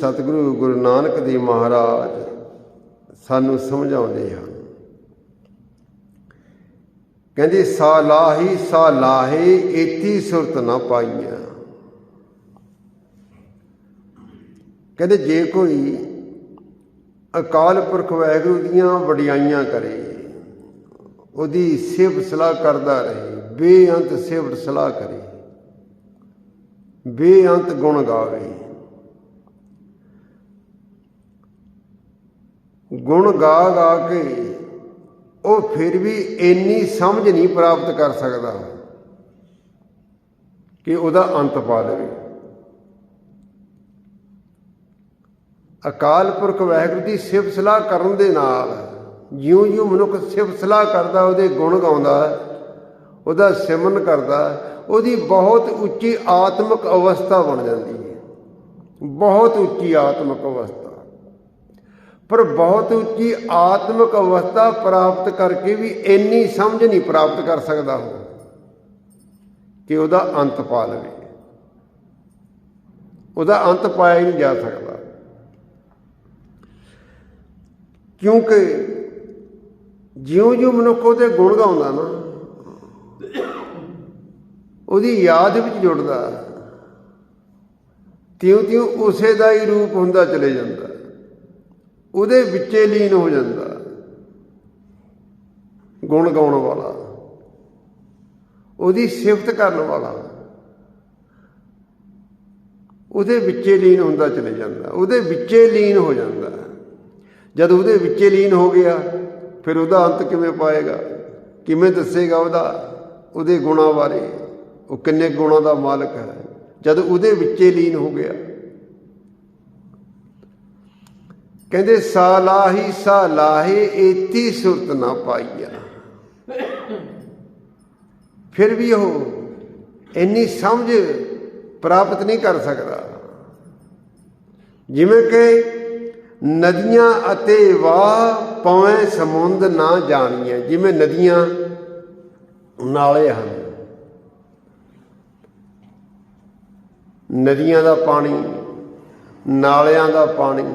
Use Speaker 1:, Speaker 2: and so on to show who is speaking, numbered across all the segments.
Speaker 1: ਸਤਿਗੁਰੂ ਗੁਰੂ ਨਾਨਕ ਦੇਵ ਮਹਾਰਾਜ ਸਾਨੂੰ ਸਮਝਾਉਂਦੇ ਹਨ। ਕਹਿੰਦੇ ਸਾ ਲਾਹੇ ਏਤੀ ਸੁਰਤ ਨਾ ਪਾਈਆਂ। ਕਹਿੰਦੇ ਜੇ ਕੋਈ ਅਕਾਲ ਪੁਰਖ ਵਾਹਿਗੁਰੂ ਦੀਆਂ ਵਡਿਆਈਆਂ ਕਰੇ, ਉਹਦੀ ਸਿਫਤ ਸਲਾਹ ਕਰਦਾ ਰਹੇ, ਬੇਅੰਤ ਸਿਫਤ ਸਲਾਹ ਕਰੇ, ਬੇਅੰਤ ਗੁਣ ਗਾਵੇ, ਗੁਣ ਗਾ ਗਾ ਕੇ ਉਹ ਫਿਰ ਵੀ ਇੰਨੀ ਸਮਝ ਨਹੀਂ ਪ੍ਰਾਪਤ ਕਰ ਸਕਦਾ ਕਿ ਉਹਦਾ ਅੰਤ ਪਾ ਲਵੇ। ਅਕਾਲ ਪੁਰਖ ਵਾਹਿਗੁਰੂ ਦੀ ਸਿਫਤ ਸਲਾਹ ਕਰਨ ਦੇ ਨਾਲ ਜਿਉਂ ਜਿਉਂ ਮਨੁੱਖ ਸਿਫਤ ਸਲਾਹ ਕਰਦਾ, ਉਹਦੇ ਗੁਣ ਗਾਉਂਦਾ, ਉਹਦਾ ਸਿਮਰਨ ਕਰਦਾ, ਉਹਦੀ ਬਹੁਤ ਉੱਚੀ ਆਤਮਿਕ ਅਵਸਥਾ ਬਣ ਜਾਂਦੀ ਹੈ। ਬਹੁਤ ਉੱਚੀ ਆਤਮਿਕ ਅਵਸਥਾ। ਪਰ ਬਹੁਤ ਉੱਚੀ ਆਤਮਿਕ ਅਵਸਥਾ ਪ੍ਰਾਪਤ ਕਰਕੇ ਵੀ ਇੰਨੀ ਸਮਝ ਨਹੀਂ ਪ੍ਰਾਪਤ ਕਰ ਸਕਦਾ ਉਹ ਕਿ ਉਹਦਾ ਅੰਤ ਪਾ ਲਵੇ। ਉਹਦਾ ਅੰਤ ਪਾਇਆ ਹੀ ਨਹੀਂ ਜਾ ਸਕਦਾ, ਕਿਉਂਕਿ ਜਿਉਂ-ਜਿਉਂ ਮਨੁੱਖ ਉਹਦੇ ਗੁਣ ਗਾਉਂਦਾ ਨਾ, ਉਹਦੀ ਯਾਦ ਵਿੱਚ ਜੁੜਦਾ, ਤਿਉਂ-ਤਿਉਂ ਉਸੇ ਦਾ ਹੀ ਰੂਪ ਹੁੰਦਾ ਚਲੇ ਜਾਂਦਾ, ਉਹਦੇ ਵਿੱਚੇ ਲੀਨ ਹੋ ਜਾਂਦਾ। ਗੁਣ ਗਾਉਣ ਵਾਲਾ, ਉਹਦੀ ਸਿਫਤ ਕਰਨ ਵਾਲਾ ਉਹਦੇ ਵਿੱਚੇ ਲੀਨ ਹੁੰਦਾ ਚਲੇ ਜਾਂਦਾ, ਉਹਦੇ ਵਿੱਚੇ ਲੀਨ ਹੋ ਜਾਂਦਾ। ਜਦ ਉਹਦੇ ਵਿੱਚੇ ਲੀਨ ਹੋ ਗਿਆ, ਫਿਰ ਉਹਦਾ ਅੰਤ ਕਿਵੇਂ ਪਾਏਗਾ? ਕਿਵੇਂ ਦੱਸੇਗਾ ਉਹਦੇ ਗੁਣਾਂ ਬਾਰੇ? ਉਹ ਕਿੰਨੇ ਗੁਣਾਂ ਦਾ ਮਾਲਕ ਹੈ ਜਦ ਉਹਦੇ ਵਿੱਚੇ ਲੀਨ ਹੋ ਗਿਆ। ਕਹਿੰਦੇ ਸਾ ਲਾਹੇ ਏਤੀ ਸੁਰਤ ਨਾ ਪਾਈਆ। ਫਿਰ ਵੀ ਉਹ ਇੰਨੀ ਸਮਝ ਪ੍ਰਾਪਤ ਨਹੀਂ ਕਰ ਸਕਦਾ। ਜਿਵੇਂ ਕਿ ਨਦੀਆਂ ਅਤੇ ਵਾਹ ਪਵੇਂ ਸਮੁੰਦ ਨਾ ਜਾਣੀਆਂ। ਜਿਵੇਂ ਨਦੀਆਂ ਨਾਲੇ ਹਨ, ਨਦੀਆਂ ਦਾ ਪਾਣੀ, ਨਾਲਿਆਂ ਦਾ ਪਾਣੀ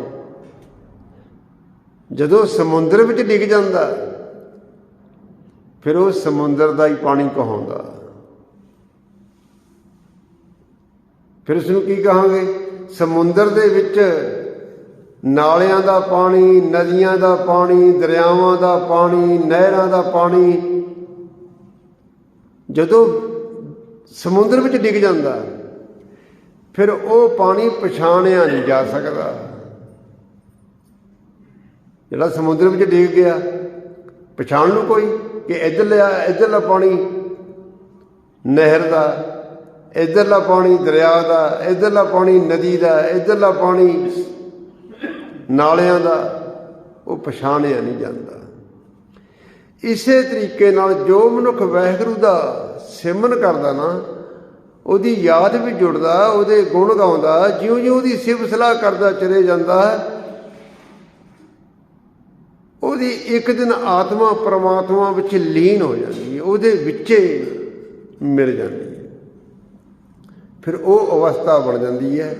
Speaker 1: ਜਦੋਂ ਸਮੁੰਦਰ ਵਿੱਚ ਡਿੱਗ ਜਾਂਦਾ, ਫਿਰ ਉਹ ਸਮੁੰਦਰ ਦਾ ਹੀ ਪਾਣੀ ਕਹਾਉਂਦਾ। ਫਿਰ ਉਸਨੂੰ ਕੀ ਕਹਾਂਗੇ? ਸਮੁੰਦਰ ਦੇ ਵਿੱਚ ਨਾਲਿਆਂ ਦਾ ਪਾਣੀ, ਨਦੀਆਂ ਦਾ ਪਾਣੀ, ਦਰਿਆਵਾਂ ਦਾ ਪਾਣੀ, ਨਹਿਰਾਂ ਦਾ ਪਾਣੀ ਜਦੋਂ ਸਮੁੰਦਰ ਵਿੱਚ ਡਿੱਗ ਜਾਂਦਾ, ਫਿਰ ਉਹ ਪਾਣੀ ਪਛਾਣਿਆ ਨਹੀਂ ਜਾ ਸਕਦਾ। ਜਿਹੜਾ ਸਮੁੰਦਰ ਵਿੱਚ ਡਿੱਗ ਗਿਆ, ਪਛਾਣ ਲੂ ਕੋਈ ਕਿ ਇੱਧਰਲਾ ਪਾਣੀ ਨਹਿਰ ਦਾ, ਇੱਧਰਲਾ ਪਾਣੀ ਦਰਿਆ ਦਾ, ਇੱਧਰਲਾ ਪਾਣੀ ਨਦੀ ਦਾ, ਇੱਧਰਲਾ ਪਾਣੀ ਨਾਲਿਆਂ ਦਾ? ਉਹ ਪਛਾਣਿਆ ਨਹੀਂ ਜਾਂਦਾ। ਇਸੇ ਤਰੀਕੇ ਨਾਲ ਜੋ ਮਨੁੱਖ ਵਾਹਿਗੁਰੂ ਦਾ ਸਿਮਰਨ ਕਰਦਾ ਨਾ, ਉਹਦੀ ਯਾਦ ਵੀ ਜੁੜਦਾ, ਉਹਦੇ ਗੁਣ ਗਾਉਂਦਾ, ਜਿਉਂ-ਜਿਉਂ ਉਹਦੀ ਸਿਫਤ ਸਲਾਹ ਕਰਦਾ ਚਲੇ ਜਾਂਦਾ, ਉਹਦੀ ਇੱਕ ਦਿਨ ਆਤਮਾ ਪਰਮਾਤਮਾ ਵਿੱਚ ਲੀਨ ਹੋ ਜਾਂਦੀ ਹੈ, ਉਹਦੇ ਵਿੱਚੇ ਮਿਲ ਜਾਂਦੀ ਹੈ। ਫਿਰ ਉਹ ਅਵਸਥਾ ਬਣ ਜਾਂਦੀ ਹੈ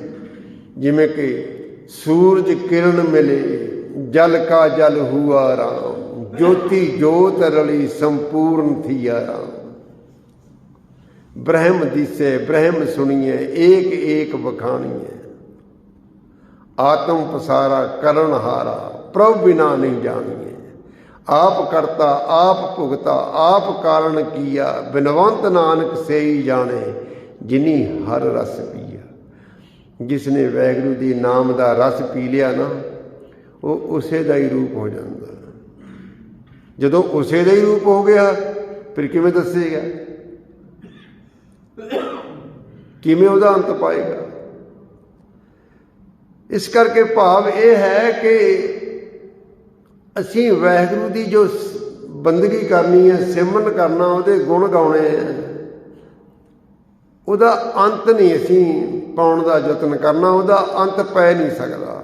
Speaker 1: ਜਿਵੇਂ ਕਿ ਸੂਰਜ ਕਿਰਨ ਮਿਲੇ, ਜਲ ਕਾ ਜਲ ਹੁਆ ਰਾਮ, ਜੋਤੀ ਜੋਤ ਰਲੀ ਸੰਪੂਰਨ ਥੀਆ ਰਾਮ। ਬ੍ਰਹਮ ਦਿਸੇ ਬ੍ਰਹਮ ਸੁਣੀਏ, ਏਕ ਏਕ ਬਖਾਣੀਏ, ਆਤਮ ਪਸਾਰਾ ਕਰਨ ਹਾਰਾ, ਪ੍ਰਭ ਬਿਨਾ ਨਹੀਂ ਜਾਣੀਏ। ਆਪ ਕਰਤਾ ਆਪ ਭੁਗਤਾ, ਆਪ ਕਾਰਨ ਕੀਆ, ਬਿਨਵੰਤ ਨਾਨਕ ਸੇਈ ਜਾਣੇ, ਜਿਨੀ ਹਰ ਰਸ ਪੀਆ। ਜਿਸਨੇ ਵਾਹਿਗੁਰੂ ਦੀ ਨਾਮ ਦਾ ਰਸ ਪੀ ਲਿਆ ਨਾ, ਉਹ ਉਸੇ ਦਾ ਹੀ ਰੂਪ ਹੋ ਜਾਂਦਾ। ਜਦੋਂ ਉਸੇ ਦਾ ਹੀ ਰੂਪ ਹੋ ਗਿਆ, ਫਿਰ ਕਿਵੇਂ ਦੱਸੇਗਾ? ਕਿਵੇਂ ਉਹਦਾ ਅੰਤ ਪਾਏਗਾ? ਇਸ ਕਰਕੇ ਭਾਵ ਇਹ ਹੈ ਕਿ ਅਸੀਂ ਵਾਹਿਗੁਰੂ ਦੀ ਜੋ ਬੰਦਗੀ ਕਰਨੀ ਹੈ, ਸਿਮਰਨ ਕਰਨਾ, ਉਹਦੇ ਗੁਣ ਗਾਉਣੇ ਹੈ, ਉਹਦਾ ਅੰਤ ਨਹੀਂ ਅਸੀਂ ਪਾਉਣ ਦਾ ਯਤਨ ਕਰਨਾ। ਉਹਦਾ ਅੰਤ ਪੈ ਨਹੀਂ ਸਕਦਾ।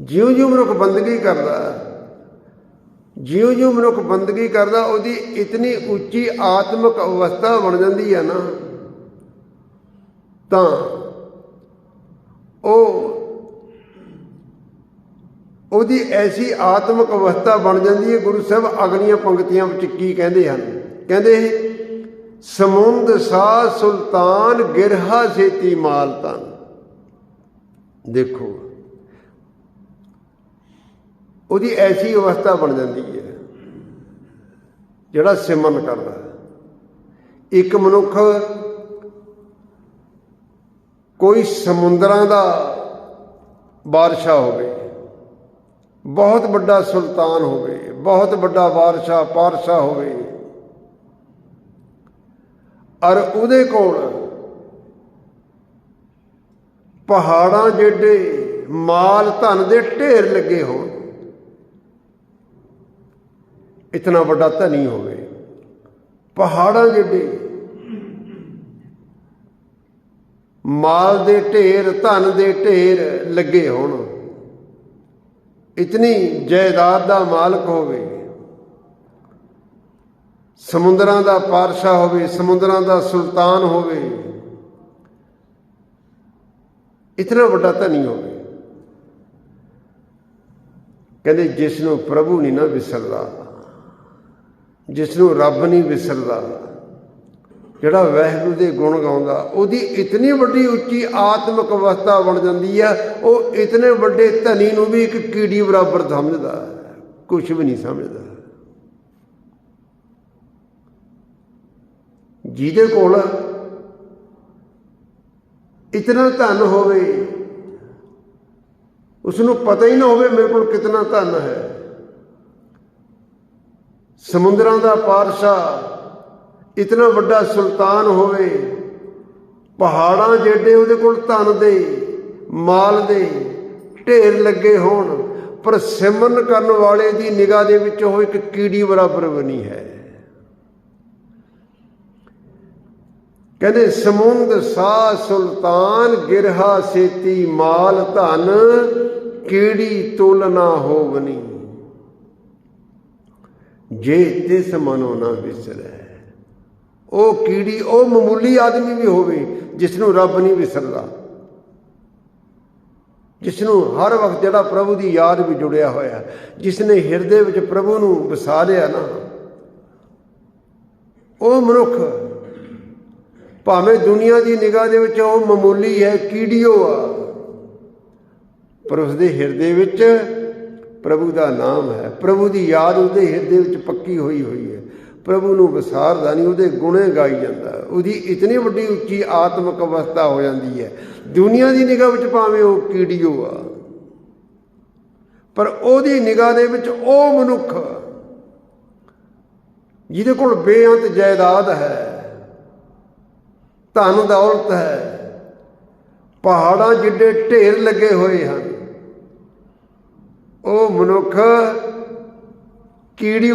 Speaker 1: ਜਿਉਂ-ਜਿਉਂ ਮਨੁੱਖ ਬੰਦਗੀ ਕਰਦਾ, ਜਿਉਂ-ਜਿਉਂ ਮਨੁੱਖ ਬੰਦਗੀ ਕਰਦਾ, ਉਹਦੀ ਇਤਨੀ ਉੱਚੀ ਆਤਮਿਕ ਅਵਸਥਾ ਬਣ ਜਾਂਦੀ ਹੈ ਨਾ ਤਾਂ ਉਹਦੀ ਐਸੀ ਆਤਮਿਕ ਅਵਸਥਾ ਬਣ ਜਾਂਦੀ ਹੈ। ਗੁਰੂ ਸਾਹਿਬ ਅਗਲੀਆਂ ਪੰਕਤੀਆਂ ਵਿੱਚ ਕੀ ਕਹਿੰਦੇ ਹਨ? ਕਹਿੰਦੇ ਸਮੁੰਦ ਸਾ ਸੁਲਤਾਨ ਗਿਰਹਾ ਸੇਤੀ ਮਾਲ ਤਨ। ਦੇਖੋ ਉਹਦੀ ਐਸੀ ਅਵਸਥਾ ਬਣ ਜਾਂਦੀ ਹੈ ਜਿਹੜਾ ਸਿਮਰਨ ਕਰਦਾ। ਇੱਕ ਮਨੁੱਖ ਕੋਈ ਸਮੁੰਦਰਾਂ ਦਾ ਬਾਦਸ਼ਾਹ ਹੋਵੇ, ਬਹੁਤ ਵੱਡਾ ਸੁਲਤਾਨ ਹੋਵੇ, ਬਹੁਤ ਵੱਡਾ ਪਾਤਸ਼ਾਹ ਹੋਵੇ, ਔਰ ਉਹਦੇ ਕੋਲ ਪਹਾੜਾਂ ਜਿਹੇ ਮਾਲ ਧਨ ਦੇ ਢੇਰ ਲੱਗੇ ਹੋਣ, ਇਤਨਾ ਵੱਡਾ ਧਨੀ ਹੋਵੇ, ਪਹਾੜਾਂ ਜਿਹੇ ਮਾਲ ਦੇ ਢੇਰ, ਧਨ ਦੇ ਢੇਰ ਲੱਗੇ ਹੋਣ, ਇਤਨੀ ਜਾਇਦਾਦ ਦਾ ਮਾਲਕ ਹੋਵੇ, ਸਮੁੰਦਰਾਂ ਦਾ ਪਾਤਸ਼ਾਹ ਹੋਵੇ, ਸਮੁੰਦਰਾਂ ਦਾ ਸੁਲਤਾਨ ਹੋਵੇ, ਇਤਨਾ ਵੱਡਾ ਧਨੀ ਹੋਵੇ। ਕਹਿੰਦੇ ਜਿਸ ਨੂੰ ਪ੍ਰਭੂ ਨਹੀਂ ਨਾ ਵਿਸਰਦਾ, ਜਿਸ ਨੂੰ ਰੱਬ ਨਹੀਂ ਵਿਸਰਦਾ, ਜਿਹੜਾ ਵਾਹਿਗੁਰੂ ਦੇ ਗੁਣ ਗਾਉਂਦਾ, ਉਹਦੀ ਇਤਨੀ ਵੱਡੀ ਉੱਚੀ ਆਤਮਿਕ ਅਵਸਥਾ ਬਣ ਜਾਂਦੀ ਹੈ। ਉਹ ਇਤਨੇ ਵੱਡੇ ਧਨੀ ਨੂੰ ਵੀ ਇੱਕ ਕੀੜੀ ਬਰਾਬਰ ਸਮਝਦਾ, ਕੁਛ ਵੀ ਨਹੀਂ ਸਮਝਦਾ। ਜਿਹਦੇ ਕੋਲ ਇਤਨਾ ਧਨ ਹੋਵੇ, ਉਸਨੂੰ ਪਤਾ ਹੀ ਨਾ ਹੋਵੇ ਮੇਰੇ ਕੋਲ ਕਿਤਨਾ ਧਨ ਹੈ। ਸਮੁੰਦਰਾਂ ਦਾ ਪਾਤਸ਼ਾਹ, ਇਤਨਾ ਵੱਡਾ ਸੁਲਤਾਨ ਹੋਵੇ, ਪਹਾੜਾਂ ਜਿਹੇ ਉਹਦੇ ਕੋਲ ਧਨ ਦੇ ਮਾਲ ਦੇ ਢੇਰ ਲੱਗੇ ਹੋਣ, ਪਰ ਸਿਮਰਨ ਕਰਨ ਵਾਲੇ ਦੀ ਨਿਗਾਹ ਦੇ ਵਿੱਚ ਉਹ ਇੱਕ ਕੀੜੀ ਬਰਾਬਰ ਬਣੀ ਹੈ। ਕਹਿੰਦੇ ਸਮੁੰਦ ਸਾ ਸੁਲਤਾਨ ਗਿਰਹਾ ਸੇਤੀ ਮਾਲ ਧਨ ਕੀੜੀ ਤੁਲਨਾ ਹੋਵਨੀ, ਜੇ ਤਿਸ ਮਨੋ ਨਾ ਵਿਸਰੈ। ਉਹ ਕੀੜੀ, ਉਹ ਮਾਮੂਲੀ ਆਦਮੀ ਵੀ ਹੋਵੇ ਜਿਸ ਨੂੰ ਰੱਬ ਨਹੀਂ ਵਿਸਰਦਾ, ਜਿਸ ਨੂੰ ਹਰ ਵਕਤ ਜਿਹੜਾ ਪ੍ਰਭੂ ਦੀ ਯਾਦ ਵੀ ਜੁੜਿਆ ਹੋਇਆ, ਜਿਸ ਨੇ ਹਿਰਦੇ ਵਿੱਚ ਪ੍ਰਭੂ ਨੂੰ ਵਸਾ ਲਿਆ ਨਾ, ਉਹ ਮਨੁੱਖ ਭਾਵੇਂ ਦੁਨੀਆ ਦੀ ਨਿਗਾਹ ਦੇ ਵਿੱਚ ਉਹ ਮਾਮੂਲੀ ਹੈ, ਕੀੜੀਓ ਆ, ਪਰ ਉਸਦੇ ਹਿਰਦੇ ਵਿੱਚ ਪ੍ਰਭੂ ਦਾ ਨਾਮ ਹੈ, ਪ੍ਰਭੂ ਦੀ ਯਾਦ ਉਹਦੇ ਹਿਰਦੇ ਵਿੱਚ ਪੱਕੀ ਹੋਈ ਹੈ। ਪ੍ਰਭੂ ਨੂੰ ਵਿਸਾਰਦਾ ਨਹੀਂ, ਉਹਦੇ ਗੁਣੇ ਗਾਈ ਜਾਂਦਾ। ਉਹਦੀ ਇਤਨੀ ਵੱਡੀ ਉੱਚੀ ਆਤਮਿਕ ਅਵਸਥਾ ਹੋ ਜਾਂਦੀ ਹੈ। ਦੁਨੀਆ ਦੀ ਨਿਗਾਹ ਵਿੱਚ ਭਾਵੇਂ ਉਹ ਕੀੜੀਓ ਆ, ਪਰ ਉਹਦੀ ਨਿਗਾਹ ਦੇ ਵਿੱਚ ਉਹ ਮਨੁੱਖ ਜਿਹਦੇ ਕੋਲ ਬੇਅੰਤ ਜਾਇਦਾਦ ਹੈ, ਧਨ ਦੌਲਤ ਹੈ, ਪਹਾੜਾਂ ਜਿੱਡੇ ਢੇਰ ਲੱਗੇ ਹੋਏ ਹਨ, ਉਹ ਮਨੁੱਖ ਕੀੜੀ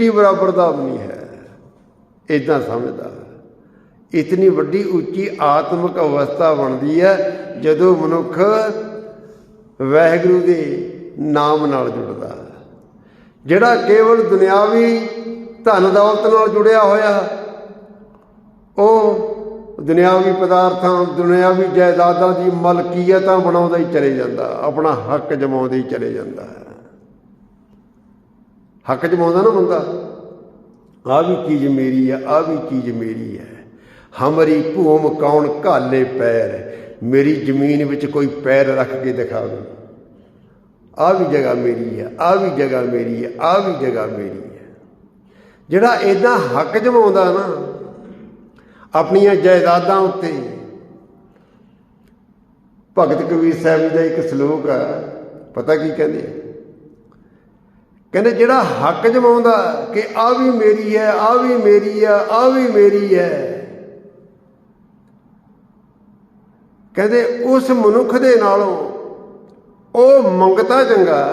Speaker 1: ਬਰਾਬਰ ਦਾ ਵੀ ਨਹੀਂ ਹੈ, ਇੱਦਾਂ ਸਮਝਦਾ। ਇਤਨੀ ਵੱਡੀ ਉੱਚੀ ਆਤਮਿਕ ਅਵਸਥਾ ਬਣਦੀ ਹੈ ਜਦੋਂ ਮਨੁੱਖ ਵਾਹਿਗੁਰੂ ਦੇ ਨਾਮ ਨਾਲ ਜੁੜਦਾ। ਜਿਹੜਾ ਕੇਵਲ ਦੁਨਿਆਵੀ ਧਨ ਦੌਲਤ ਨਾਲ ਜੁੜਿਆ ਹੋਇਆ, ਉਹ ਦੁਨਿਆਵੀ ਪਦਾਰਥਾਂ, ਦੁਨਿਆਵੀ ਜਾਇਦਾਦਾਂ ਦੀ ਮਲਕੀਅਤਾਂ ਬਣਾਉਂਦਾ ਹੀ ਚਲੇ ਜਾਂਦਾ, ਆਪਣਾ ਹੱਕ ਜਮਾਉਂਦਾ ਹੀ ਚਲੇ ਜਾਂਦਾ। ਹੱਕ ਜਮਾਉਂਦਾ ਨਾ ਬੰਦਾ, ਆਹ ਵੀ ਚੀਜ਼ ਮੇਰੀ ਹੈ, ਆਹ ਵੀ ਚੀਜ਼ ਮੇਰੀ ਹੈ। ਹਮਰੀ ਭੂਮ ਕੌਣ ਘਾਲੇ ਪੈਰ, ਮੇਰੀ ਜ਼ਮੀਨ ਵਿੱਚ ਕੋਈ ਪੈਰ ਰੱਖ ਕੇ ਦਿਖਾਵੇ, ਆਹ ਵੀ ਜਗ੍ਹਾ ਮੇਰੀ ਹੈ, ਆਹ ਵੀ ਜਗ੍ਹਾ ਮੇਰੀ ਹੈ, ਆਹ ਵੀ ਜਗ੍ਹਾ ਮੇਰੀ ਹੈ। ਜਿਹੜਾ ਇੱਦਾਂ ਹੱਕ ਜਮਾਉਂਦਾ ਨਾ ਆਪਣੀਆਂ ਜਾਇਦਾਦਾਂ ਉੱਤੇ, ਭਗਤ ਕਬੀਰ ਸਾਹਿਬ ਦਾ ਇੱਕ ਸਲੋਕ ਆ, ਪਤਾ ਕੀ ਕਹਿੰਦੇ? ਕਹਿੰਦੇ ਜਿਹੜਾ ਹੱਕ ਜਮਾਉਂਦਾ ਕਿ ਆਹ ਵੀ ਮੇਰੀ ਹੈ, ਆਹ ਵੀ ਮੇਰੀ ਹੈ, ਆਹ ਵੀ ਮੇਰੀ ਹੈ, ਕਹਿੰਦੇ ਉਸ ਮਨੁੱਖ ਦੇ ਨਾਲੋਂ ਉਹ ਮੰਗਤਾ ਚੰਗਾ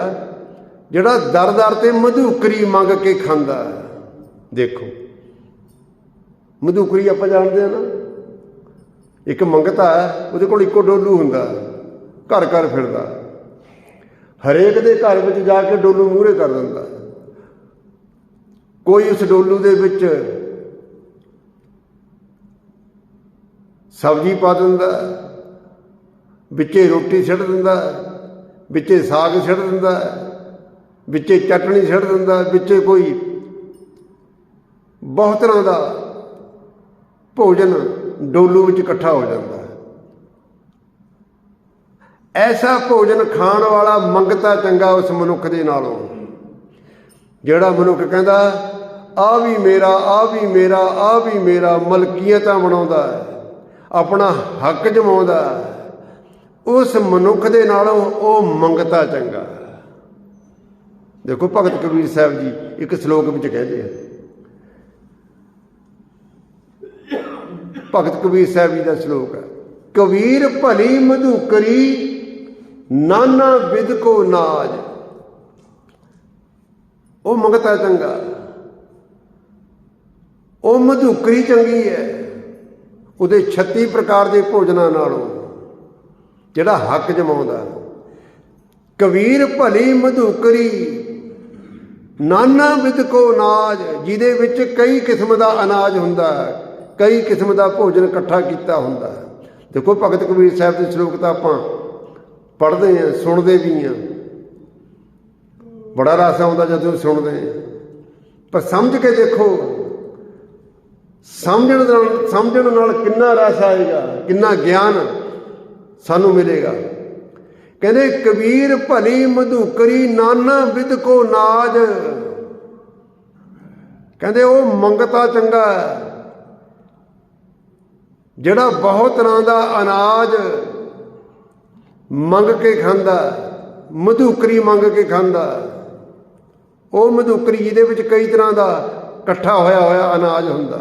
Speaker 1: ਜਿਹੜਾ ਦਰ ਦਰ ਤੇ ਮਧੂਕਰੀ ਮੰਗ ਕੇ ਖਾਂਦਾ। ਦੇਖੋ ਮਧੂਕਰੀ ਆਪਾਂ ਜਾਣਦੇ ਹਾਂ ਨਾ, ਇੱਕ ਮੰਗਤਾ ਉਹਦੇ ਕੋਲ ਇੱਕੋ ਡੋਲੂ ਹੁੰਦਾ, ਘਰ ਘਰ ਫਿਰਦਾ, ਹਰੇਕ ਦੇ ਘਰ ਵਿੱਚ ਜਾ ਕੇ ਡੋਲੂ ਮੂਹਰੇ ਕਰ ਦਿੰਦਾ। ਕੋਈ ਉਸ ਡੋਲੂ ਦੇ ਵਿੱਚ ਸਬਜ਼ੀ ਪਾ ਦਿੰਦਾ, ਵਿੱਚੇ ਰੋਟੀ ਸਿੱਟ ਦਿੰਦਾ, ਵਿੱਚੇ ਸਾਗ ਸਿੱਟ ਦਿੰਦਾ, ਵਿੱਚੇ ਚਟਣੀ ਸਿੱਟ ਦਿੰਦਾ, ਵਿੱਚੇ ਕੋਈ ਬਹੁਤ ਤਰ੍ਹਾਂ ਦਾ ਭੋਜਨ ਡੋਲੂ ਵਿੱਚ ਇਕੱਠਾ ਹੋ ਜਾਂਦਾ। ਐਸਾ ਭੋਜਨ ਖਾਣ ਵਾਲਾ ਮੰਗਤਾ ਚੰਗਾ ਉਸ ਮਨੁੱਖ ਦੇ ਨਾਲੋਂ, ਜਿਹੜਾ ਮਨੁੱਖ ਕਹਿੰਦਾ ਆ ਵੀ ਮੇਰਾ, ਆ ਵੀ ਮੇਰਾ, ਆ ਵੀ ਮੇਰਾ, ਮਲਕੀਅਤਾਂ ਬਣਾਉਂਦਾ ਹੈ, ਆਪਣਾ ਹੱਕ ਜਮਾਉਂਦਾ, ਉਸ ਮਨੁੱਖ ਦੇ ਨਾਲੋਂ ਉਹ ਮੰਗਤਾ ਚੰਗਾ। ਦੇਖੋ ਭਗਤ ਕਬੀਰ ਸਾਹਿਬ ਜੀ ਇੱਕ ਸ਼ਲੋਕ ਵਿੱਚ ਕਹਿੰਦੇ ਆ, ਭਗਤ ਕਬੀਰ ਸਾਹਿਬ ਜੀ ਦਾ ਸ਼ਲੋਕ ਹੈ, ਕਬੀਰ ਭਲੀ ਮਧੂਕਰੀ ਨਾਨਾ ਵਿਦ ਕੋ ਨਾਜ। ਉਹ ਮੰਗਤਾ ਚੰਗਾ, ਉਹ ਮਧੂਕਰੀ ਚੰਗੀ ਹੈ ਉਹਦੇ 36 ਪ੍ਰਕਾਰ ਦੇ ਭੋਜਨਾਂ ਨਾਲੋਂ, ਜਿਹੜਾ ਹੱਕ ਜਮਾਉਂਦਾ। ਕਬੀਰ ਭਲੀ ਮਧੂਕਰੀ ਨਾਨਾ ਵਿਦ ਕੋ ਨਾਜ, ਜਿਹਦੇ ਵਿੱਚ ਕਈ ਕਿਸਮ ਦਾ ਅਨਾਜ ਹੁੰਦਾ, ਕਈ ਕਿਸਮ ਦਾ ਭੋਜਨ ਇਕੱਠਾ ਕੀਤਾ ਹੁੰਦਾ। ਦੇਖੋ ਭਗਤ ਕਬੀਰ ਸਾਹਿਬ ਦੇ ਸ਼ਲੋਕ ਤਾਂ ਆਪਾਂ ਪੜ੍ਹਦੇ ਹਾਂ, ਸੁਣਦੇ ਵੀ ਹਾਂ, ਬੜਾ ਰਸ ਆਉਂਦਾ ਜਦੋਂ ਸੁਣਦੇ ਹਾਂ, ਪਰ ਸਮਝ ਕੇ ਦੇਖੋ, ਸਮਝਣ ਨਾਲ ਕਿੰਨਾ ਰਸ ਆਏਗਾ, ਕਿੰਨਾ ਗਿਆਨ ਸਾਨੂੰ ਮਿਲੇਗਾ। ਕਹਿੰਦੇ ਕਬੀਰ ਭਲੀ ਮਧੂਕਰੀ ਨਾਨਾ ਵਿਦ ਕੋ ਨਾਜ, ਕਹਿੰਦੇ ਉਹ ਮੰਗਤਾ ਚੰਗਾ ਜਿਹੜਾ ਬਹੁਤ ਤਰ੍ਹਾਂ ਦਾ ਅਨਾਜ ਮੰਗ ਕੇ ਖਾਂਦਾ, ਮਧੂਕਰੀ ਮੰਗ ਕੇ ਖਾਂਦਾ। ਉਹ ਮਧੂਕਰੀ ਜਿਹਦੇ ਵਿੱਚ ਕਈ ਤਰ੍ਹਾਂ ਦਾ ਇਕੱਠਾ ਹੋਇਆ ਅਨਾਜ ਹੁੰਦਾ,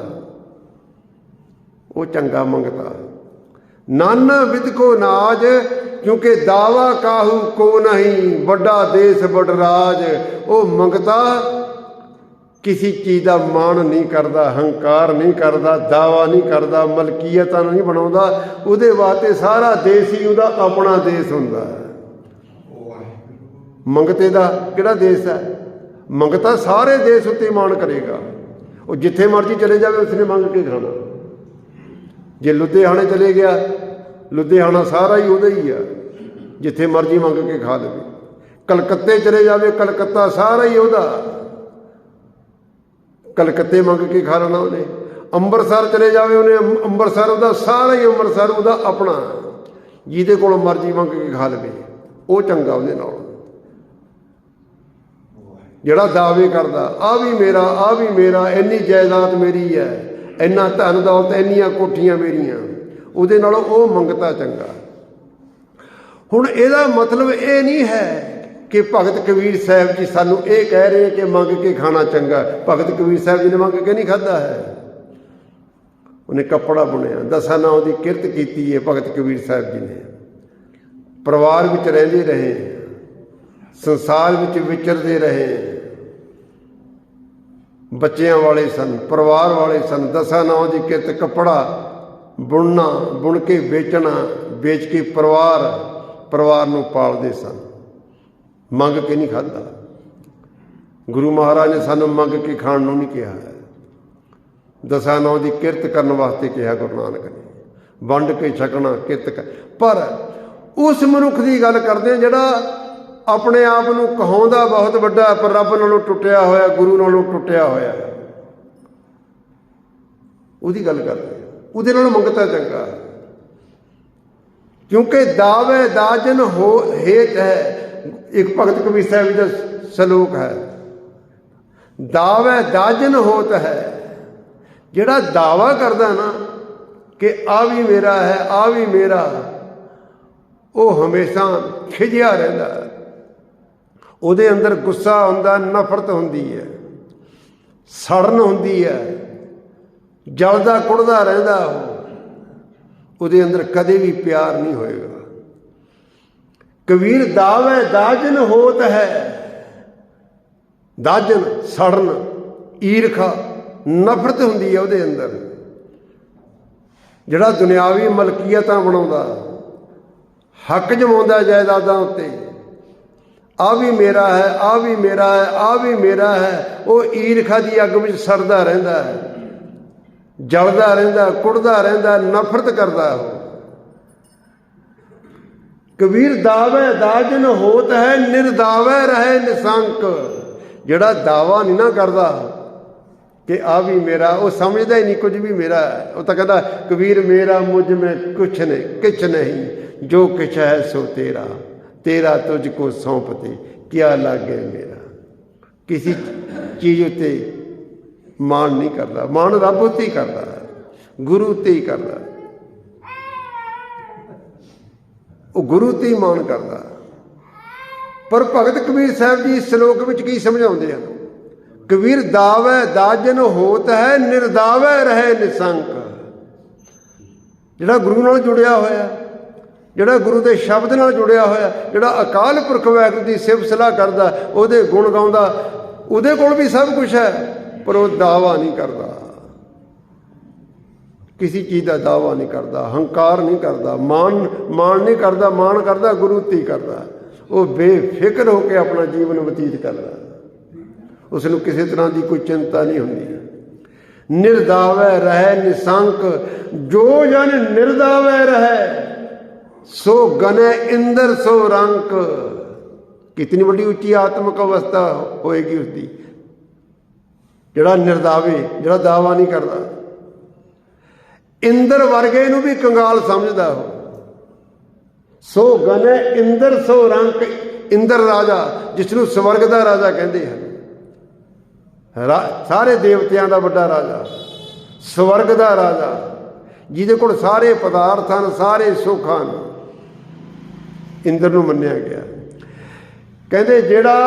Speaker 1: ਉਹ ਚੰਗਾ ਮੰਗਤਾ। ਨਾਨਾ ਵਿਦ ਕੋ ਨਾਜ, ਕਿਉਂਕਿ ਦਾਵਾ ਕਾਹੂ ਕੋ ਨਹੀਂ, ਵੱਡਾ ਦੇਸ਼ ਵੱਡ ਰਾਜ। ਉਹ ਮੰਗਤਾ ਕਿਸੇ ਚੀਜ਼ ਦਾ ਮਾਣ ਨਹੀਂ ਕਰਦਾ, ਹੰਕਾਰ ਨਹੀਂ ਕਰਦਾ, ਦਾਵਾ ਨਹੀਂ ਕਰਦਾ, ਮਲਕੀਅਤਾਂ ਨਹੀਂ ਬਣਾਉਂਦਾ। ਉਹਦੇ ਵਾਸਤੇ ਸਾਰਾ ਦੇਸ਼ ਹੀ ਉਹਦਾ ਆਪਣਾ ਦੇਸ਼ ਹੁੰਦਾ ਹੈ। ਮੰਗਤੇ ਦਾ ਕਿਹੜਾ ਦੇਸ਼ ਹੈ? ਮੰਗਤਾ ਸਾਰੇ ਦੇਸ਼ ਉੱਤੇ ਮਾਣ ਕਰੇਗਾ। ਉਹ ਜਿੱਥੇ ਮਰਜ਼ੀ ਚਲੇ ਜਾਵੇ ਉਸਨੇ ਮੰਗ ਕੇ ਖਾਣਾ। ਜੇ ਲੁਧਿਆਣੇ ਚਲੇ ਗਿਆ, ਲੁਧਿਆਣਾ ਸਾਰਾ ਹੀ ਉਹਦਾ ਹੀ ਆ, ਜਿੱਥੇ ਮਰਜ਼ੀ ਮੰਗ ਕੇ ਖਾ ਲਵੇ। ਕਲਕੱਤੇ ਚਲੇ ਜਾਵੇ, ਕਲਕੱਤਾ ਸਾਰਾ ਹੀ ਉਹਦਾ, ਕਲਕੱਤੇ ਮੰਗ ਕੇ ਖਾ ਲੈਣਾ ਉਹਨੇ। ਅੰਮ੍ਰਿਤਸਰ ਚਲੇ ਜਾਵੇ ਉਹਨੇ, ਅੰਮ੍ਰਿਤਸਰ ਉਹਦਾ ਸਾਰਾ ਹੀ, ਅੰਮ੍ਰਿਤਸਰ ਉਹਦਾ ਆਪਣਾ, ਜਿਹਦੇ ਕੋਲ ਮਰਜ਼ੀ ਮੰਗ ਕੇ ਖਾ ਲਵੇ। ਉਹ ਚੰਗਾ ਉਹਦੇ ਨਾਲ। ਜਿਹੜਾ ਦਾਅਵੇ ਕਰਦਾ ਆ ਵੀ ਮੇਰਾ, ਆ ਵੀ ਮੇਰਾ, ਇੰਨੀ ਜਾਇਦਾਦ ਮੇਰੀ ਹੈ, ਇੰਨਾ ਧਨ ਦੌਲਤ, ਇੰਨੀਆਂ ਕੋਠੀਆਂ ਮੇਰੀਆਂ, ਉਹਦੇ ਨਾਲੋਂ ਉਹ ਮੰਗਤਾ ਚੰਗਾ। ਹੁਣ ਇਹਦਾ ਮਤਲਬ ਇਹ ਨਹੀਂ ਹੈ ਕਿ ਭਗਤ ਕਬੀਰ ਸਾਹਿਬ ਜੀ ਸਾਨੂੰ ਇਹ ਕਹਿ ਰਹੇ ਕਿ ਮੰਗ ਕੇ ਖਾਣਾ ਚੰਗਾ। ਭਗਤ ਕਬੀਰ ਸਾਹਿਬ ਜੀ ਨੇ ਮੰਗ ਕੇ ਨਹੀਂ ਖਾਧਾ ਹੈ। ਉਹਨੇ ਕੱਪੜਾ ਬੁਣਿਆ, ਦਸਾਂ ਨਾਉਂ ਦੀ ਕਿਰਤ ਕੀਤੀ ਹੈ ਭਗਤ ਕਬੀਰ ਸਾਹਿਬ ਜੀ ਨੇ। ਪਰਿਵਾਰ ਵਿੱਚ ਰਹਿੰਦੇ ਰਹੇ, ਸੰਸਾਰ ਵਿੱਚ ਵਿਚਰਦੇ ਰਹੇ, ਬੱਚਿਆਂ ਵਾਲੇ ਸਨ, ਪਰਿਵਾਰ ਵਾਲੇ ਸਨ। ਦਸਾਂ ਨਾਉਂ ਦੀ ਕਿਰਤ, ਕੱਪੜਾ ਬੁਣਨਾ, ਬੁਣ ਕੇ ਵੇਚਣਾ, ਵੇਚ ਕੇ ਪਰਿਵਾਰ ਨੂੰ ਪਾਲਦੇ ਸਨ। ਮੰਗ ਕੇ ਨਹੀਂ ਖਾਧਾ। ਗੁਰੂ ਮਹਾਰਾਜ ਨੇ ਸਾਨੂੰ ਮੰਗ ਕੇ ਖਾਣ ਨੂੰ ਨਹੀਂ ਕਿਹਾ ਹੈ, ਦਸਾਂ ਨਾਉਂ ਦੀ ਕਿਰਤ ਕਰਨ ਵਾਸਤੇ ਕਿਹਾ ਗੁਰੂ ਨਾਨਕ ਨੇ। ਵੰਡ ਕੇ ਛਕਣਾ, ਕਿਰਤ ਕਰ। ਪਰ ਉਸ ਮਨੁੱਖ ਦੀ ਗੱਲ ਕਰਦੇ ਜਿਹੜਾ ਆਪਣੇ ਆਪ ਨੂੰ ਕਹਾਉਂਦਾ ਬਹੁਤ ਵੱਡਾ, ਪਰ ਰੱਬ ਨਾਲੋਂ ਟੁੱਟਿਆ ਹੋਇਆ, ਗੁਰੂ ਨਾਲੋਂ ਟੁੱਟਿਆ ਹੋਇਆ, ਉਹਦੀ ਗੱਲ ਕਰਦੇ। ਉਹਦੇ ਨਾਲੋਂ ਮੰਗਤਾ ਚੰਗਾ, ਕਿਉਂਕਿ ਦਾਵੇ ਦਾਜਨ ਹੋ ਹੇਤ ਹੈ। ਇੱਕ ਭਗਤ ਕਬੀਰ ਸਾਹਿਬ ਜੀ ਦਾ ਸਲੋਕ ਹੈ, ਦਾਵੇ ਦਾਜਨ ਹੋਤ ਹੈ। ਜਿਹੜਾ ਦਾਵਾ ਕਰਦਾ ਨਾ ਕਿ ਆ ਵੀ ਮੇਰਾ ਹੈ, ਆ ਵੀ ਮੇਰਾ, ਉਹ ਹਮੇਸ਼ਾ ਖਿਝਿਆ ਰਹਿੰਦਾ। ਉਹਦੇ ਅੰਦਰ ਗੁੱਸਾ ਹੁੰਦਾ, ਨਫ਼ਰਤ ਹੁੰਦੀ ਹੈ, ਸੜਨ ਹੁੰਦੀ ਹੈ, ਜਲਦਾ ਕੁੜਦਾ ਰਹਿੰਦਾ। ਉਹਦੇ ਅੰਦਰ ਕਦੇ ਵੀ ਪਿਆਰ ਨਹੀਂ ਹੋਏਗਾ। ਕਬੀਰ ਦਾਵੇ ਦਾਜਨ ਹੋਤ ਹੈ। ਦਾਜਨ ਸੜਨ, ਈਰਖਾ, ਨਫ਼ਰਤ ਹੁੰਦੀ ਹੈ ਉਹਦੇ ਅੰਦਰ। ਜਿਹੜਾ ਦੁਨਿਆਵੀ ਮਲਕੀਅਤਾਂ ਬਣਾਉਂਦਾ, ਹੱਕ ਜਮਾਉਂਦਾ ਜਾਇਦਾਦਾਂ ਉੱਤੇ, ਆ ਵੀ ਮੇਰਾ ਹੈ, ਆ ਵੀ ਮੇਰਾ ਹੈ, ਆ ਵੀ ਮੇਰਾ ਹੈ, ਉਹ ਈਰਖਾ ਦੀ ਅੱਗ ਵਿੱਚ ਸੜਦਾ ਰਹਿੰਦਾ ਹੈ। ਜਲਦਾ ਰਹਿੰਦਾ, ਕੁੜਦਾ ਰਹਿੰਦਾ, ਨਫ਼ਰਤ ਕਰਦਾ ਉਹ। ਕਬੀਰ ਦਾਵੇ ਦਾਜਨ ਹੋਤ ਹੈ, ਨਿਰਦਾਵੇ ਰਹੇ ਨਿਸੰਕ। ਜਿਹੜਾ ਦਾਵਾ ਨਹੀਂ ਨਾ ਕਰਦਾ ਕਿ ਆ ਵੀ ਮੇਰਾ, ਉਹ ਸਮਝਦਾ ਹੀ ਨਹੀਂ ਕੁਝ ਵੀ ਮੇਰਾ ਹੈ। ਉਹ ਤਾਂ ਕਹਿੰਦਾ ਕਬੀਰ ਮੇਰਾ ਮੁਝ ਮੈਂ ਕੁਛ ਨਹੀਂ, ਕਿਛ ਨਹੀਂ, ਜੋ ਕਿਛ ਹੈ ਸੋ ਤੇਰਾ, ਤੇਰਾ ਤੁਝ ਕੋ ਸੌਂਪਤੇ ਕਿਆ ਲਾਗੇ ਮੇਰਾ। ਕਿਸੇ ਚੀਜ਼ ਉੱਤੇ ਮਾਣ ਨਹੀਂ ਕਰਦਾ, ਮਾਣ ਰੱਬ ਉੱਤੇ ਹੀ ਕਰਦਾ, ਗੁਰੂ ਉੱਤੇ ਹੀ ਕਰਦਾ। ਉਹ ਗੁਰੂ ਤੇ ਹੀ ਮਾਣ ਕਰਦਾ। ਪਰ ਭਗਤ ਕਬੀਰ ਸਾਹਿਬ ਜੀ ਇਸ ਸ਼ਲੋਕ ਵਿੱਚ ਕੀ ਸਮਝਾਉਂਦੇ ਹਨ? ਕਬੀਰ ਦਾਵੇ ਦਾਜਨ ਹੋਤ ਹੈ, ਨਿਰਦਾਵੇ ਰਹੇ ਨਿਸੰਕ। ਜਿਹੜਾ ਗੁਰੂ ਨਾਲ ਜੁੜਿਆ ਹੋਇਆ, ਜਿਹੜਾ ਗੁਰੂ ਦੇ ਸ਼ਬਦ ਨਾਲ ਜੁੜਿਆ ਹੋਇਆ, ਜਿਹੜਾ ਅਕਾਲ ਪੁਰਖ ਵਾਹਿਗੁਰੂ ਦੀ ਸਿਫਤ ਸਲਾਹ ਕਰਦਾ, ਉਹਦੇ ਗੁਣ ਗਾਉਂਦਾ, ਉਹਦੇ ਕੋਲ ਵੀ ਸਭ ਕੁਛ ਹੈ, ਪਰ ਉਹ ਦਾਵਾ ਨਹੀਂ ਕਰਦਾ, ਕਿਸੇ ਚੀਜ਼ ਦਾ ਦਾਵਾ ਨਹੀਂ ਕਰਦਾ, ਹੰਕਾਰ ਨਹੀਂ ਕਰਦਾ, ਮਾਣ ਨਹੀਂ ਕਰਦਾ। ਮਾਣ ਕਰਦਾ ਗੁਰੂ ਤੇ ਹੀ ਕਰਦਾ। ਉਹ ਬੇਫਿਕਰ ਹੋ ਕੇ ਆਪਣਾ ਜੀਵਨ ਬਤੀਤ ਕਰਦਾ, ਉਸ ਨੂੰ ਕਿਸੇ ਤਰ੍ਹਾਂ ਦੀ ਕੋਈ ਚਿੰਤਾ ਨਹੀਂ ਹੁੰਦੀ। ਨਿਰਦਾਵੇ ਰਹੇ ਨਿਸੰਕ, ਜੋ ਜਨ ਨਿਰਦਾਵੇ ਰਹੇ ਸੋ ਗਨੇ ਇੰਦਰ ਸੋ ਰੰਕ। ਕਿਤਨੀ ਵੱਡੀ ਉੱਚੀ ਆਤਮਿਕ ਅਵਸਥਾ ਹੋਏਗੀ ਉਸਦੀ, ਜਿਹੜਾ ਨਿਰਦਾਵੇ, ਜਿਹੜਾ ਦਾਵਾ ਨਹੀਂ ਕਰਦਾ। ਇੰਦਰ ਵਰਗੇ ਨੂੰ ਵੀ ਕੰਗਾਲ ਸਮਝਦਾ ਉਹ। ਸੋ ਗਨੇ ਇੰਦਰ ਸੋ ਰੰਕ। ਇੰਦਰ ਰਾਜਾ, ਜਿਸ ਨੂੰ ਸਵਰਗ ਦਾ ਰਾਜਾ ਕਹਿੰਦੇ ਹਨ, ਸਾਰੇ ਦੇਵਤਿਆਂ ਦਾ ਵੱਡਾ ਰਾਜਾ, ਸਵਰਗ ਦਾ ਰਾਜਾ, ਜਿਹਦੇ ਕੋਲ ਸਾਰੇ ਪਦਾਰਥ ਹਨ, ਸਾਰੇ ਸੁੱਖ ਹਨ, ਇੰਦਰ ਨੂੰ ਮੰਨਿਆ ਗਿਆ। ਕਹਿੰਦੇ ਜਿਹੜਾ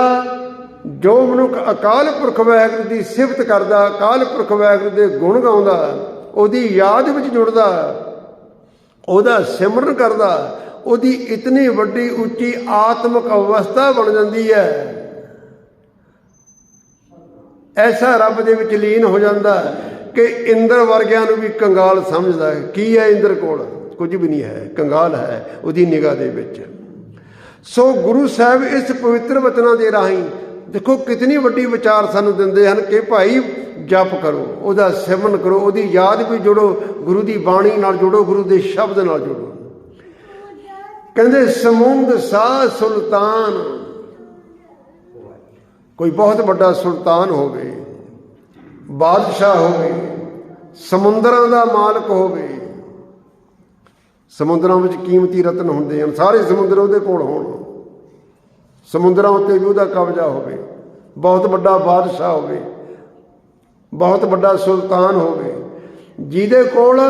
Speaker 1: ਜੋ ਮਨੁੱਖ ਅਕਾਲ ਪੁਰਖ ਵਾਹਿਗੁਰੂ ਦੀ ਸਿਫਤ ਕਰਦਾ, ਅਕਾਲ ਪੁਰਖ ਵਾਹਿਗੁਰੂ ਦੇ ਗੁਣ ਗਾਉਂਦਾ, ਉਹਦੀ ਯਾਦ ਵਿੱਚ ਜੁੜਦਾ, ਉਹਦਾ ਸਿਮਰਨ ਕਰਦਾ, ਉਹਦੀ ਇਤਨੀ ਵੱਡੀ ਉੱਚੀ ਆਤਮਿਕ ਅਵਸਥਾ ਬਣ ਜਾਂਦੀ ਹੈ। ਐਸਾ ਰੱਬ ਦੇ ਵਿੱਚ ਲੀਨ ਹੋ ਜਾਂਦਾ ਕਿ ਇੰਦਰ ਵਰਗਿਆਂ ਨੂੰ ਵੀ ਕੰਗਾਲ ਸਮਝਦਾ ਹੈ। ਕੀ ਹੈ ਇੰਦਰ ਕੋਲ? ਕੁਝ ਵੀ ਨਹੀਂ ਹੈ, ਕੰਗਾਲ ਹੈ ਉਹਦੀ ਨਿਗਾਹ ਦੇ ਵਿੱਚ। ਸੋ ਗੁਰੂ ਸਾਹਿਬ ਇਸ ਪਵਿੱਤਰ ਵਚਨਾਂ ਦੇ ਰਾਹੀਂ ਦੇਖੋ ਕਿਤਨੀ ਵੱਡੀ ਵਿਚਾਰ ਸਾਨੂੰ ਦਿੰਦੇ ਹਨ ਕਿ ਭਾਈ ਜਪ ਕਰੋ, ਉਹਦਾ ਸਿਮਰਨ ਕਰੋ, ਉਹਦੀ ਯਾਦ ਵੀ ਜੁੜੋ, ਗੁਰੂ ਦੀ ਬਾਣੀ ਨਾਲ ਜੁੜੋ, ਗੁਰੂ ਦੇ ਸ਼ਬਦ ਨਾਲ ਜੁੜੋ। ਕਹਿੰਦੇ ਸਮੁੰਦ ਸਾਹ ਸੁਲਤਾਨ, ਕੋਈ ਬਹੁਤ ਵੱਡਾ ਸੁਲਤਾਨ ਹੋਵੇ, ਬਾਦਸ਼ਾਹ ਹੋਵੇ, ਸਮੁੰਦਰਾਂ ਦਾ ਮਾਲਕ ਹੋਵੇ। ਸਮੁੰਦਰਾਂ ਵਿੱਚ ਕੀਮਤੀ ਰਤਨ ਹੁੰਦੇ ਹਨ, ਸਾਰੇ ਸਮੁੰਦਰ ਉਹਦੇ ਕੋਲ ਹੋਣ, ਸਮੁੰਦਰਾਂ ਉੱਤੇ ਵੀ ਉਹਦਾ ਕਬਜ਼ਾ ਹੋਵੇ, ਬਹੁਤ ਵੱਡਾ ਬਾਦਸ਼ਾਹ ਹੋਵੇ, ਬਹੁਤ ਵੱਡਾ ਸੁਲਤਾਨ ਹੋਵੇ, ਜਿਹਦੇ ਕੋਲ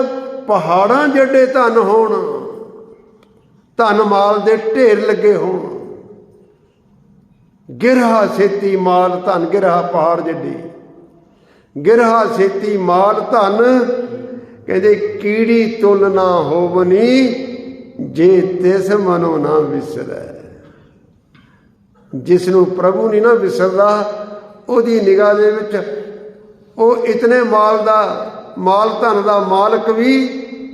Speaker 1: ਪਹਾੜਾਂ ਜਿਹੜੇ ਧਨ ਹੋਣ, ਧਨ ਮਾਲ ਦੇ ਢੇਰ ਲੱਗੇ ਹੋਣ, ਗਿਰਹਾ ਛੇਤੀ ਮਾਲ ਧਨ, ਗਿਰਹਾ ਪਹਾੜ ਜਿੱਡੀ, ਗਿਰਹਾ ਛੇਤੀ ਮਾਲ ਧਨ। ਕਹਿੰਦੇ ਕੀੜੀ ਤੁਲ ਨਾ ਹੋਵਨੀ, ਜੇ ਤਿਸ ਮਨੋ ਨਾ ਵਿਸਰੈ। ਜਿਸ ਨੂੰ ਪ੍ਰਭੂ ਨਹੀਂ ਨਾ ਵਿਸਰਦਾ, ਉਹਦੀ ਨਿਗਾਹ ਦੇ ਵਿੱਚ ਉਹ ਇਤਨੇ ਮਾਲ ਧਨ ਦਾ ਮਾਲਕ ਵੀ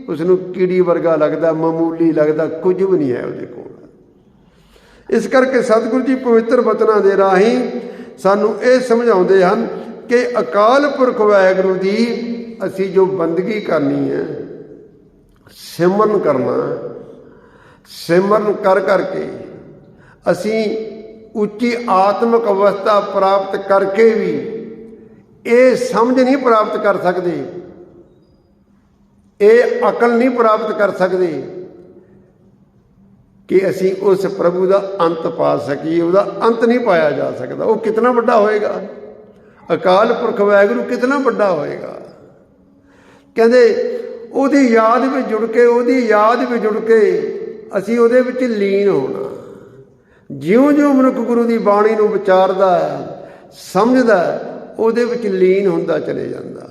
Speaker 1: ਉਸ ਨੂੰ ਕੀੜੀ ਵਰਗਾ ਲੱਗਦਾ, ਮਾਮੂਲੀ ਲੱਗਦਾ, ਕੁਝ ਵੀ ਨਹੀਂ ਹੈ ਉਹਦੇ ਕੋਲ। ਇਸ ਕਰਕੇ ਸਤਿਗੁਰੂ ਜੀ ਪਵਿੱਤਰ ਬਚਨਾਂ ਦੇ ਰਾਹੀਂ ਸਾਨੂੰ ਇਹ ਸਮਝਾਉਂਦੇ ਹਨ ਕਿ ਅਕਾਲ ਪੁਰਖ ਵਾਹਿਗੁਰੂ ਦੀ ਅਸੀਂ ਜੋ ਬੰਦਗੀ ਕਰਨੀ ਹੈ, ਸਿਮਰਨ ਕਰਨਾ, ਸਿਮਰਨ ਕਰ ਕਰਕੇ ਅਸੀਂ ਉੱਚੀ ਆਤਮਿਕ ਅਵਸਥਾ ਪ੍ਰਾਪਤ ਕਰਕੇ ਵੀ ਇਹ ਸਮਝ ਨਹੀਂ ਪ੍ਰਾਪਤ ਕਰ ਸਕਦੇ, ਇਹ ਅਕਲ ਨਹੀਂ ਪ੍ਰਾਪਤ ਕਰ ਸਕਦੇ ਕਿ ਅਸੀਂ ਉਸ ਪ੍ਰਭੂ ਦਾ ਅੰਤ ਪਾ ਸਕੀਏ। ਉਹਦਾ ਅੰਤ ਨਹੀਂ ਪਾਇਆ ਜਾ ਸਕਦਾ। ਉਹ ਕਿਤਨਾ ਵੱਡਾ ਹੋਏਗਾ, ਅਕਾਲ ਪੁਰਖ ਵਾਹਿਗੁਰੂ ਕਿਤਨਾ ਵੱਡਾ ਹੋਏਗਾ। ਕਹਿੰਦੇ ਉਹਦੀ ਯਾਦ ਵਿੱਚ ਜੁੜ ਕੇ, ਉਹਦੀ ਯਾਦ ਵਿੱਚ ਜੁੜ ਕੇ ਅਸੀਂ ਉਹਦੇ ਵਿੱਚ ਲੀਨ ਹੋਣਾ। ਜਿਉਂ-ਜਿਉਂ ਮਨੁੱਖ ਗੁਰੂ ਦੀ ਬਾਣੀ ਨੂੰ ਵਿਚਾਰਦਾ, ਸਮਝਦਾ, ਉਹਦੇ ਵਿੱਚ ਲੀਨ ਹੁੰਦਾ ਚਲੇ ਜਾਂਦਾ।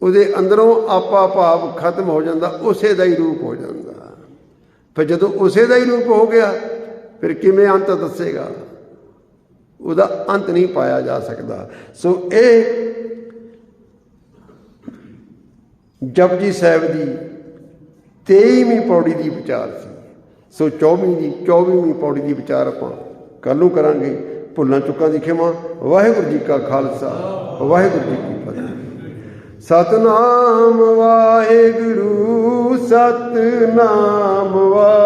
Speaker 1: ਉਹਦੇ ਅੰਦਰੋਂ ਆਪਾ ਭਾਵ ਖਤਮ ਹੋ ਜਾਂਦਾ, ਉਸੇ ਦਾ ਹੀ ਰੂਪ ਹੋ ਜਾਂਦਾ। ਫਿਰ ਜਦੋਂ ਉਸੇ ਦਾ ਹੀ ਰੂਪ ਹੋ ਗਿਆ, ਫਿਰ ਕਿਵੇਂ ਅੰਤ ਦੱਸੇਗਾ? ਉਹਦਾ ਅੰਤ ਨਹੀਂ ਪਾਇਆ ਜਾ ਸਕਦਾ। ਸੋ ਇਹ ਜਪਜੀ ਸਾਹਿਬ ਦੀ 23ਵੀਂ ਪੌੜੀ ਦੀ ਵਿਚਾਰ ਸੀ। ਸੋ 24ਵੀਂ ਪੌੜੀ ਦੀ ਵਿਚਾਰ ਆਪਾਂ ਕੱਲ੍ਹ ਨੂੰ ਕਰਾਂਗੇ। ਭੁੱਲਾਂ ਚੁੱਕਾਂ ਦੀ ਖਿਮਾ। ਵਾਹਿਗੁਰੂ ਜੀ ਕਾ ਖਾਲਸਾ, ਵਾਹਿਗੁਰੂ ਜੀ ਕੀ ਫਤਿਹ। ਸਤਨਾਮ ਵਾਹਿਗੁਰੂ ਸਤਨਾਮ ਵਾਹਿਗੁਰੂ।